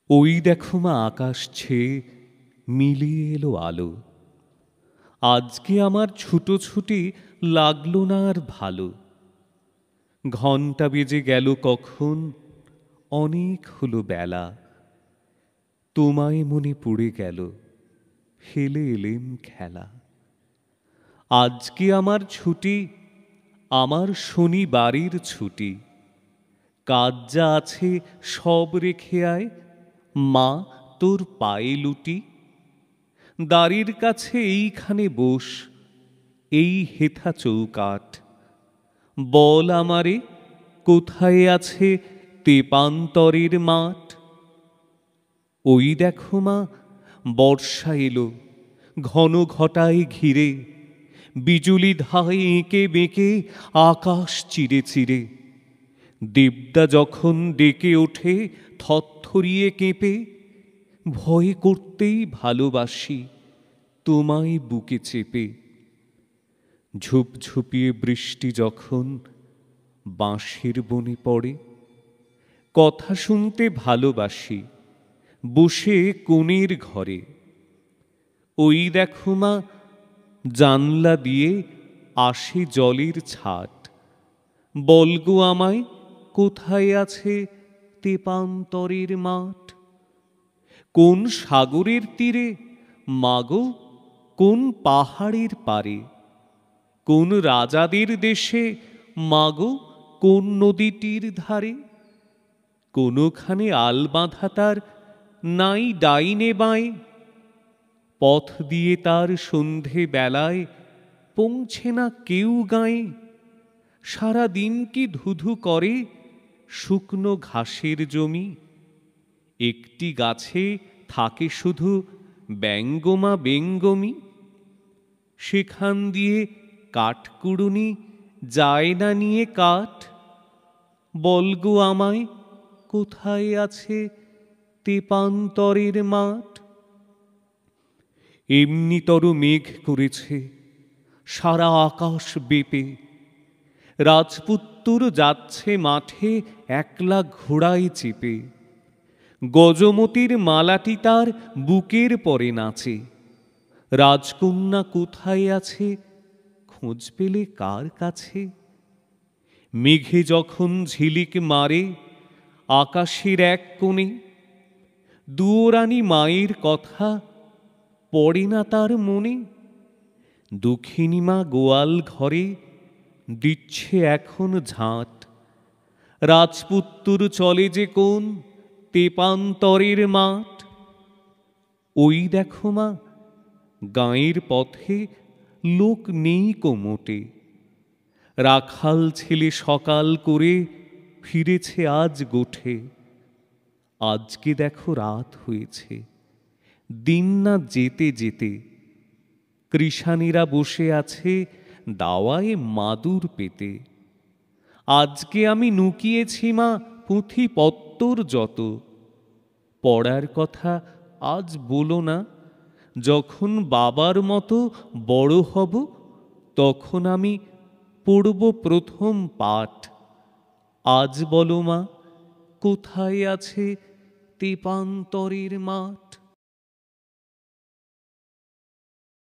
ওই দেখো মা আকাশ ছেয়ে মিলিয়ে এলো আলো। আজকে আমার ছুটোছুটি লাগলো না আর ভালো। ঘণ্টা বেজে গেল কখন, অনেক হলো বেলা। তোমায় মনে পড়ে গেল, ফেলে এলেম খেলা। আজকে আমার ছুটি, আমার শনিবারের ছুটি। কাজ যা আছে সব রেখে আয়, মা তোর পায়ে লুটি। দাড়ির কাছে এইখানে বস, এই হেথা চৌকাঠ। বল আমারে, কোথায় আছে তেপান্তরের মাঠ? ওই দেখো মা, বর্ষা এলো ঘন ঘটায় ঘিরে। বিজুলি ধায় এঁকে বেঁকে আকাশ চিরে চিরে। দেবদা যখন ডেকে ওঠে থরথরিয়ে কেঁপে, ভয় করতেই ভালোবাসি তোমায় বুকে চেপে। ঝুপঝুপিয়ে বৃষ্টি যখন বাঁশের বনে পড়ে, কথা শুনতে ভালোবাসি বসে কোণের ঘরে। ওই দেখো মা, জানলা দিয়ে আসে জলের ছাট। বলগো আমায়, কোথায় আছে তেপান্তরের মাঠ? কোন সাগরের তীরে মাগো, কোন পাহাড়ের পারে? কোন রাজাদের দেশে মাগো, কোন নদীটির ধারে? কোনখানে আলবাঁধা তার নাই ডাইনে বাঁয়ে? পথ দিয়ে তার সন্ধে বেলায় পৌঁছে না কেউ গায়ে? সারা দিন কি ধুধু করে শুকনো ঘাসের জমি? একটি গাছে থাকে শুধু ব্যঙ্গমা বেঙ্গমি। সেখান দিয়ে কাঠকুড়ুনি যায় না নিয়ে কাঠ। বলগো আমায়, কোথায় আছে তেপান্তরের মাঠ? এমনিতর মেঘ করেছে সারা আকাশ বেপে। রাজপুত্তুর যাচ্ছে মাঠে একলা ঘোড়ায় চেপে। গজমতির মালাটি তার বুকের পরে নাচে। রাজকন্যা কোথায় আছে, খোঁজ পেলে কার কাছে? মেঘে যখন ঝিলিক মারে আকাশের এক কোণে, দুয়োরানী মায়ের কথা পড়ে না তার মনে? দুঃখিনী মা গোয়াল ঘরে দিচ্ছে এখন ঝাঁট। রাজপুত্তুর চলে যে কোন তেপান্তরের মাঠ? ওই দেখো মা, গাঁয়ের পথে লোক নেই কো মোটে। রাখাল ছেলে সকাল করে ফিরেছে আজ গোঠে। আজকে দেখো রাত হয়েছে, দিন না যেতে যেতে। কৃষাণীরা বসে আছে দাওয়ায় মাদুর পেতে। আজকে আমি নুকিয়েছি মা পুঁথিপত্তর যত। পড়ার কথা আজ বলো না, যখন বাবার মতো বড় হব তখন আমি পড়ব প্রথম পাঠ। আজ বলো মা, কোথায় আছে তেপান্তরের মাঠ?